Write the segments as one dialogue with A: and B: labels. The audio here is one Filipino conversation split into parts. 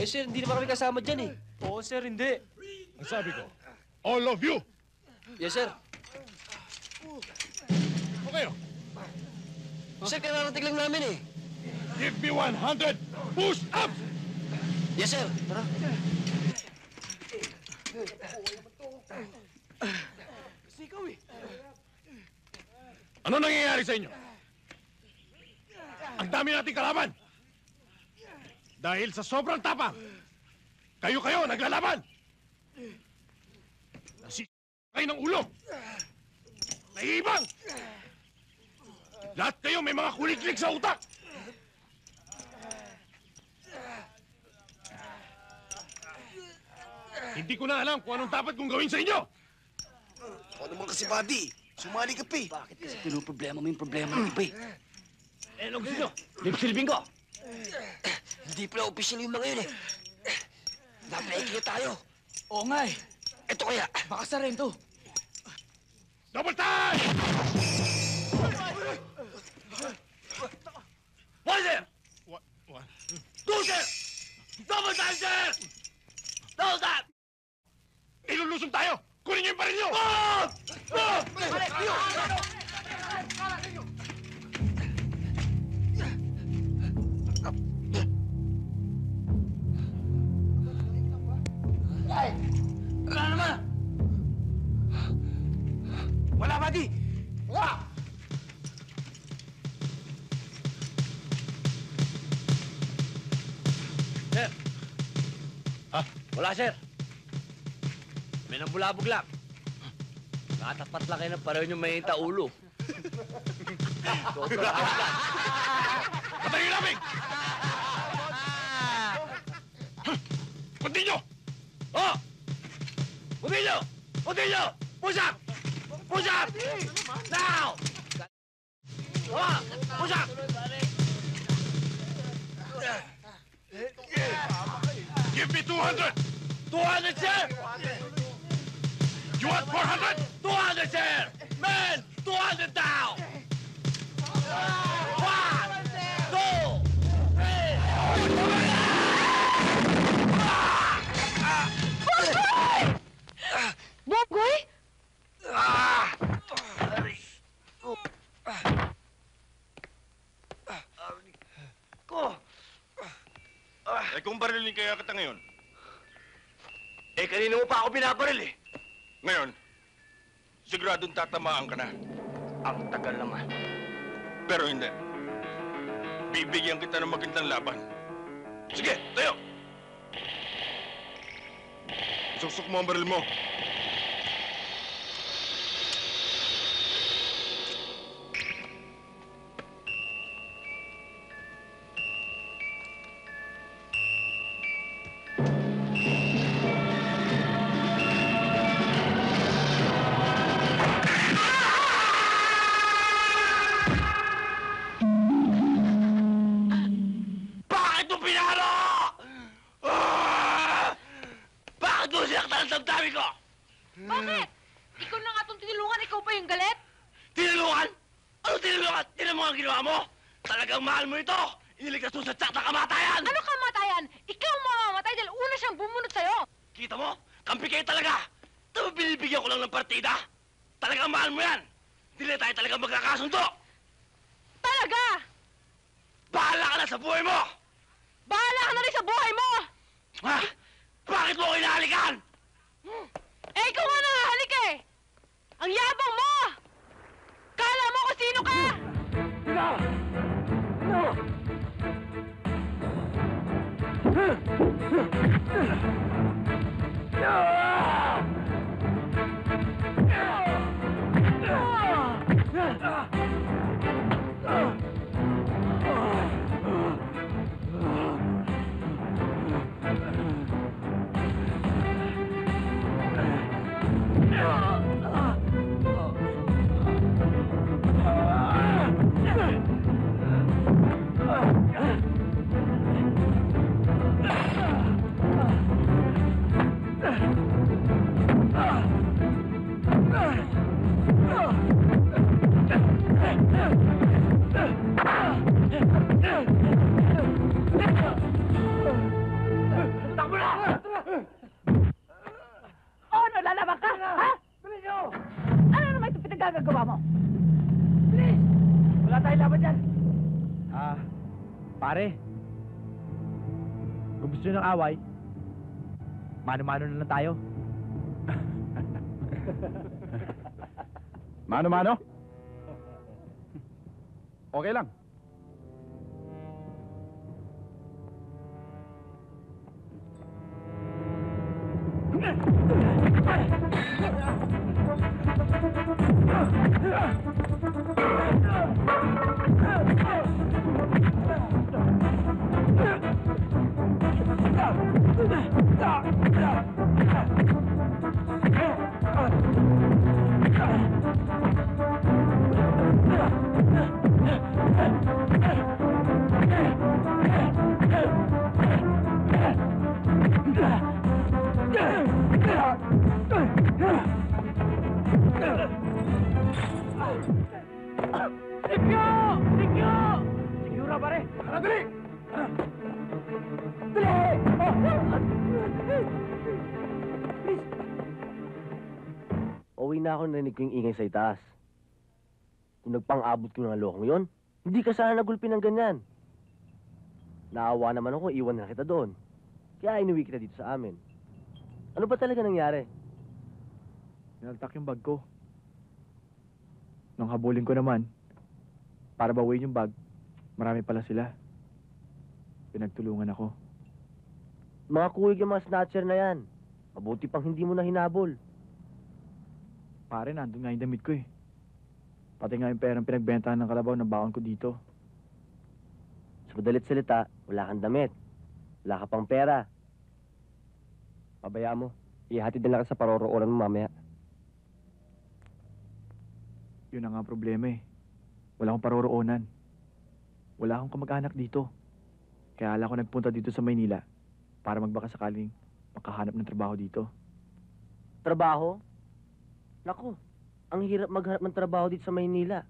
A: Eh, sir, hindi naman kami kasama dyan, eh.
B: Oo, sir, hindi.
C: Ang sabi ko, all of you!
A: Yes, sir.
C: Okay,
A: Sir, kararating lang namin, eh.
C: give me 100 push-ups!
A: Yes, sir. Tara.
C: Ano nangyayari sa inyo? Ang dami nating kalaban! Dahil sa sobrang tapang, kayo naglalaban! Kayo ng ulo! Naiibang! Lahat kayo may mga kuliklik sa utak! Hindi ko na alam kung anong dapat kong gawin sa inyo!
D: Ako naman kasi, buddy. Sumali ka pa eh.
A: Bakit kasi pinoproblema mo yung problema ng iba, eh?
C: Eh, ano gusto nyo?
A: Lipsilbing ko! Hindi pala official yung mga yun, eh. Napaikli tayo.
B: Oo nga eh.
A: Ito kaya.
B: Baka sa rin to.
C: Double time!
A: One, sir!
C: What?
A: Two, sir! Double time, sir! Double time!
C: Ilulusong tayo! Kunin niyo yung baril niyo!
A: Bob! Bob!
B: Wala naman! Wala, buddy! Wala!
A: Sir!
C: Ha?
A: Wala, sir. May nang bulabog lang. Nakatapat lang kayo ng pareho yung mainta ulo.
C: Patayin namin! Continue!
A: Oh! Pudillo! Pudillo! Push up! Push up! Now! Oh! Push up!
C: Give me 200!
A: 200, sir!
C: You want 400?
A: 200, sir! Men! 200 down! 1, 2, 3!
E: Boboy?
C: Eh, kung barilin kaya kita ngayon.
A: Eh, kanina mo pa ako binabaril, eh.
C: Ngayon, siguradong tatamaan ka na.
A: Ang tagal naman.
C: Pero hindi. Bibigyan kita ng magandang laban. Sige, tayo! Suksok mo ang baril mo.
A: Bakit mo pinalo? Bakit mo sinaktan ang damdamin ko?
E: Bakit? Ikaw na nga itong tinulungan, ikaw pa yung galit?
A: Tinulungan? Ano tinulungan? Tinan mo ang ginawa mo? Talagang mahal mo ito! Iniligtas mo sa tsak na kamatayan!
E: Ano kamatayan? Ikaw ang mamamatay dahil una siyang bumunot sa'yo!
A: Kita mo? Kampi kayo talaga! Tapos binibigyan ko lang ng partida! Talagang mahal mo yan! Hindi na tayo talagang magkakasundo!
E: Talaga!
A: Bahala ka na sa buhay mo!
E: Bahala ka na rin sa buhay mo!
A: Ha? Bakit mo ako inahalikan?
E: Eh, ikaw nga nangahalik eh! Ang yabang mo! Kala mo kung sino ka!
F: Pare, kung gusto nyo ng away, mano-mano na lang tayo.
G: Mano-mano? Okay lang.
F: Sikyo! Sikyo! Sikyo pare!
G: Tara, dali!
A: Uwi na ako, narinig ko yung ingay sa itaas. Kung nagpang-abot ko ng lokong yon, hindi ka sana nagulpi ng ganyan. Naawa naman ako, iwan na kita doon. Kaya inuwi kita dito sa amin. Ano ba talaga nangyari?
F: Naltak yung bag ko. Nung habulin ko naman, para bawiin yung bag, marami pala sila. Pinagtulungan ako.
A: Mga kuwig yung mga snatcher na yan. Mabuti pang hindi mo na hinabol.
F: Pare, nandun nga yung damit ko eh. Pati nga yung perang pinagbentahan ng kalabaw na baon ko dito.
A: Sa madalit salita, wala kang damit. Wala ka pang pera. Pabayaan mo. Ihatid na lang ka sa paroroonan mo mamaya.
F: Yun ang nga problema eh. Wala akong paroroonan. Wala akong kamag-anak dito. Kaya ala ko nagpunta dito sa Maynila para magbaka sakaling makahanap ng trabaho dito.
A: Trabaho? Naku, ang hirap maghanap ng trabaho dito sa Maynila.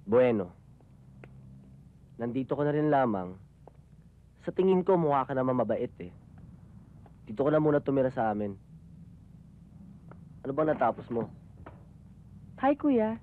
A: Bueno, nandito ko na rin lamang. Sa tingin ko, mukha ka naman mabait eh. Dito ko na muna tumira sa amin. Ano bang natapos mo?
E: Hi, kuya.